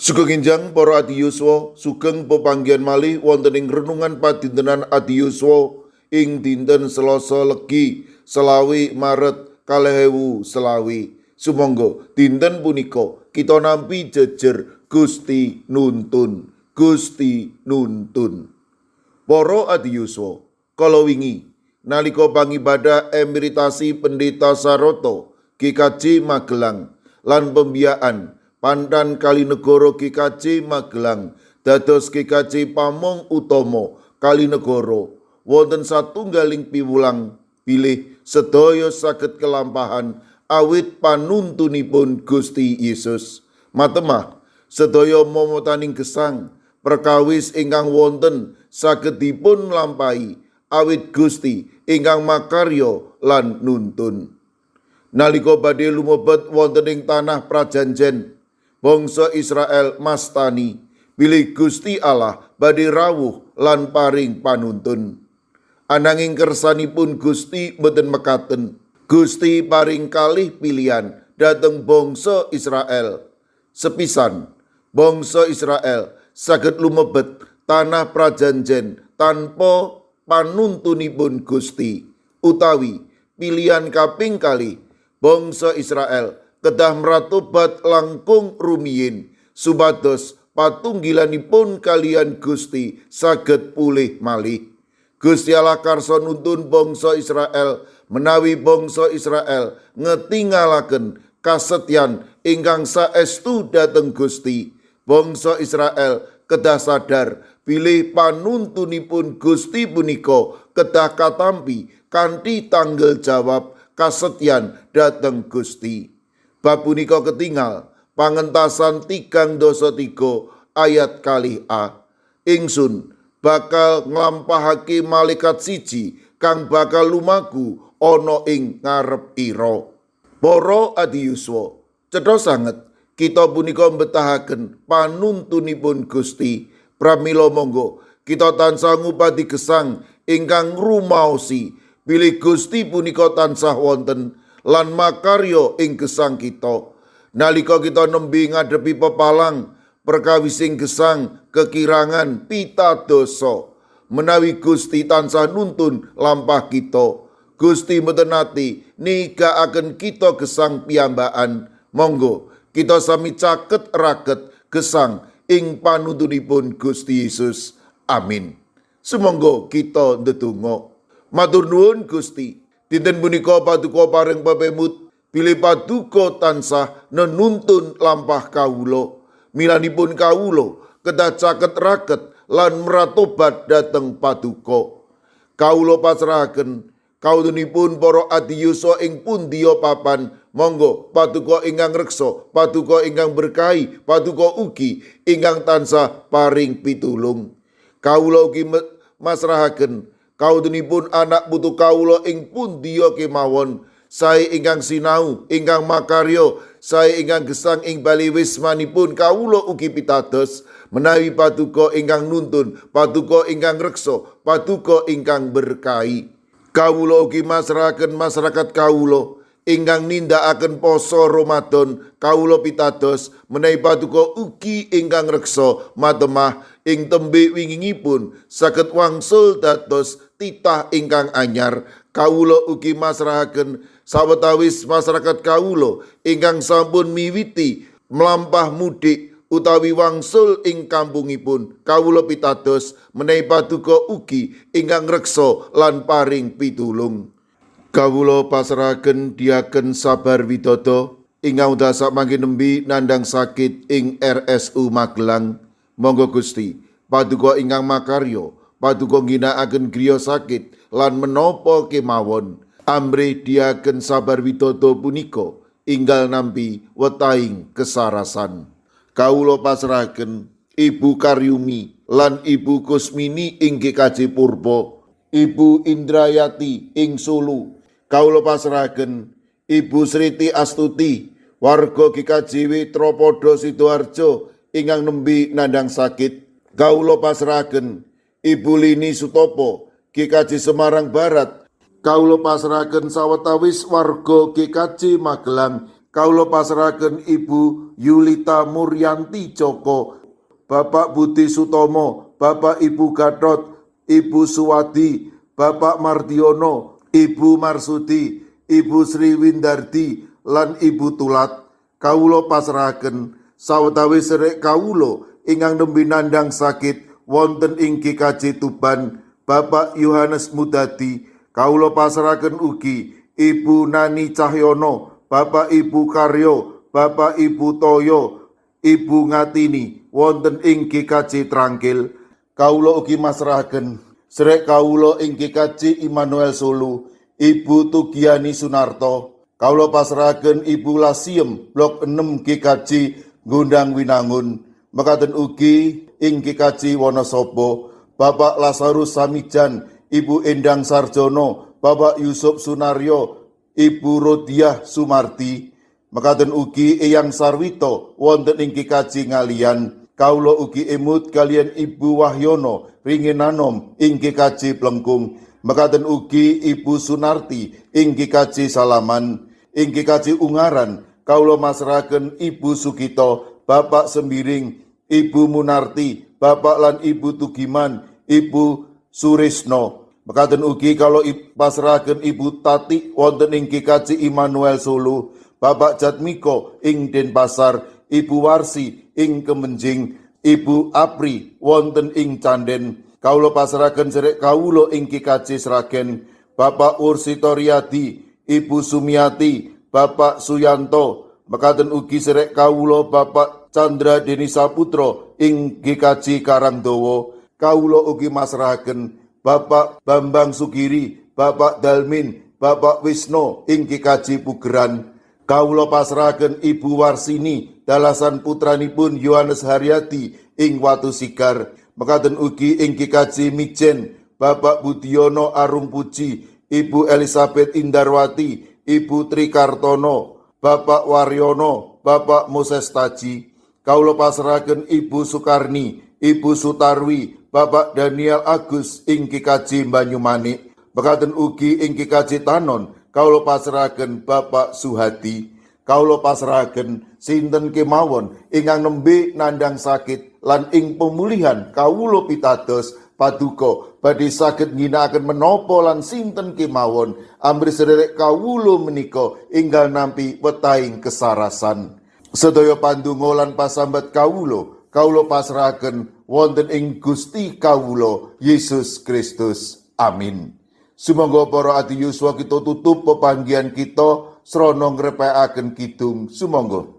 Sugeng enjang para adi yuswa, sugeng pepanggihan malih wonten ing renungan padintenan adi yuswa ing dinten Selasa Legi selawi Maret 2020. Sumangga dinten punika kita nampi jejer Gusti nuntun. Gusti nuntun. Para adi yuswa, kala wingi nalika pangibadah emeritasi Pendeta Saroto GKJ Magelang lan pembiyaan Pandan Kalinegoro GKJ Magelang dados GKJ Pamong Utama Kalinegoro wonten satunggaling piwulang bilih sedaya saged kelampahan awit panuntunipun Gusti Yesus. Matemah sedaya momotaning gesang perkawis ingkang wonten saged dipun lampahi awit Gusti ingkang makarya lan nuntun. Nalika badhe lumebet wonten ing tanah prajanjen, bangsa Israel mastani bilih Gusti Allah badhe rawuh lan paring panuntun. Ananging kersanipun Gusti boten mekaten. Gusti paring kalih pilihan dhateng bangsa Israel. Sepisan bangsa Israel saged lumebet tanah prajanjen tanpa panuntunipun Gusti, utawi pilihan kaping kalih bangsa Israel kedah mratobat langkung rumiyin supados patunggilanipun kalian Gusti saged pulih malih. Gusti Allah karsa nuntun bangsa Israel menawi bangsa Israel ngetingalaken kasetyan ingkang saestu dhateng Gusti. Bangsa Israel kedah sadar bilih panuntunipun Gusti punika kedah katampi kanthi tanggel jawab kasetyan dhateng Gusti. Bab punika ketingal pangentasan 3:3 ayat kalih A. Ingsun bakal nglampahake malaikat siji kang bakal lumaku ana ing ngarep ira. Para adi yuswa, cetha sanget kita punika mbetahaken panuntunipun Gusti. Pramila monggo kita tansah ngupadi gesang ingkang rumaosi bilih Gusti punika tansah wonten lan makarya ing gesang kita. Nalika kita nembe ngadepi pepalang perkawising gesang kekirangan pitadosa, menawi Gusti tansah nuntun lampah kita, Gusti mboten nate nigakaken kita gesang piyambakan. Monggo kita sami caket raket gesang ing panuntunipun Gusti Yesus. Amin. Sumangga kita ndedonga. Matur nuwun Gusti, dinten punika paduka paring pepemut bilih paduka tansah nenuntun lampah kawula. Milanipun kawula kedah caket raket lan mratobat dhateng paduka. Kawula pasrahaken kawulunipun para adi yuswa ing pundiya papan. Monggo paduka ingkang reksa, paduka ingkang berkahi, paduka ugi ingkang tansah paring pitulung. Kawula ugi masrahaken kawulunipun anak putu kawula ing pundiya kemawon, sae ingkang sinau, ingkang makarya, sae ingkang gesang ing bali wismanipun kawula ugi pitados menawi paduka ingkang nuntun, paduka ingkang reksa, paduka ingkang berkahi. Kawula ugi masrahaken masyarakat kawula ingkang nindakaken poso Ramadan, kawula pitados menawi paduka ugi ingkang reksa matemah ing tembe wingingipun saged wangsul dados titah ingkang anyar. Kawula ugi masrahaken sawetawis masyarakat kawula ingkang sampun miwiti mlampah mudik utawi wangsul ing kampungipun. Kawula pitados menawi paduka ugi ingkang reksa lan paring pitulung. Kawula pasrahaken Diaken Sabar Widodo ingkang udasa mangke nembe nandhang sakit ing RSU Magelang. Monggo Gusti paduka ingkang makarya, paduka ngginakaken griya sakit lan menapa kemawon. Amrih Diaken Sabar Widodo punika inggal nampi wetahing kesarasan. Kawula pasrahaken Ibu Karyumi lan Ibu Kusmini ing GKJ Purba, Ibu Indrayati ing Sulu. Kawula pasrahaken Ibu Sriti Astuti warga GKJ Tropodo Sidoarjo ingkang nembe nandhang sakit. Kawula pasrahaken Ibu Lini Sutopo GKJ Semarang Barat. Kawula pasrahaken sawetawis warga GKJ Magelang kawula pasrahaken Ibu Yulita Muryanti Joko, Bapak Budi Sutomo, Bapak Ibu Gatot, Ibu Suwadi, Bapak Mardiono, Ibu Marsudi, Ibu Sri Windardi, lan Ibu Tulat. Kawula pasrahaken sawetawis sedherek kawula ingkang nembe nandhang sakit wonten ing GKJ Tuban, Bapak Yohanes Mudadi. Kawula pasrahaken ugi Ibu Nani Cahyono, Bapak Ibu Karyo, Bapak Ibu Toyo, Ibu Ngatini wonten ing GKJ Trangkil. Kawula ugi masrahaken sedherek kawula ing GKJ Immanuel Solo, Ibu Tugiani Sunarto. Kawula pasrahaken Ibu Lasiem Blok 6 GKJ Gondang Winangun. Mekaten ugi ing GKJ Wonosobo, Bapak Lazarus Samijan, Ibu Endang Sarjono, Bapak Yusuf Sunaryo, Ibu Rodiah Sumarti. Mekaten ugi Eyang Sarwito wonten ing GKJ Ngalian. Kawula ugi emut kalian Ibu Wahyono Ringinanom ing GKJ Plengkung. Mekaten ugi Ibu Sunarti ing GKJ Salaman. Ing GKJ Ungaran kawula masrahaken Ibu Sugito, Bapak Sembiring, Ibu Munarti, Bapak lan Ibu Tugiman, Ibu Surisno. Mekaten ugi kawula pasrahaken Ibu Tati wonten ing GKJ Immanuel Solo, Bapak Jatmiko ing Denpasar, Ibu Warsi ing Kemenjing, Ibu Apri wonten ing Canden. Kawula pasrahaken sedherek kawula ing GKJ Sragen, Bapak Ursito Riyadi, Ibu Sumiati, Bapak Suyanto. Mekaten ugi sedherek kawula Bapak Chandra Deni Saputro ing GKJ Karangdowo. Kawula ugi masrahaken Bapak Bambang Sugiri, Bapak Dalmin, Bapak Wisno ing GKJ Pugeran. Kawula pasrahaken Ibu Warsini dalasan putranipun Yohanes Haryati ing Watu Sigar. Mekaten ugi ing GKJ Mijen, Bapak Budiono Arung Puji, Ibu Elizabeth Indarwati, Ibu Trikartono, Bapak Waryono, Bapak Moses Taji. Kawula pasrahaken Ibu Sukarni, Ibu Sutarwi, Bapak Daniel Agus ing GKJ Banyumanik. Mekaten ugi ing GKJ Tanon kawula pasrahaken Bapak Suhadi. Kawula pasrahaken sinten kemawon ingkang nembe nandhang sakit lan ing pemulihan kawula pitados paduka badhe saged ngginakaken menapa lan sinten kemawon amri sedherek kawula menika enggal nampi wetahing kesarasan. Sedaya pandonga lan pasambat kawula pasrahaken wonten ing Gusti kawula Yesus Kristus. Amin. Sumangga para ati yuswa kita tutup pepanggihan kita srana ngrepekaken kidung. Sumangga.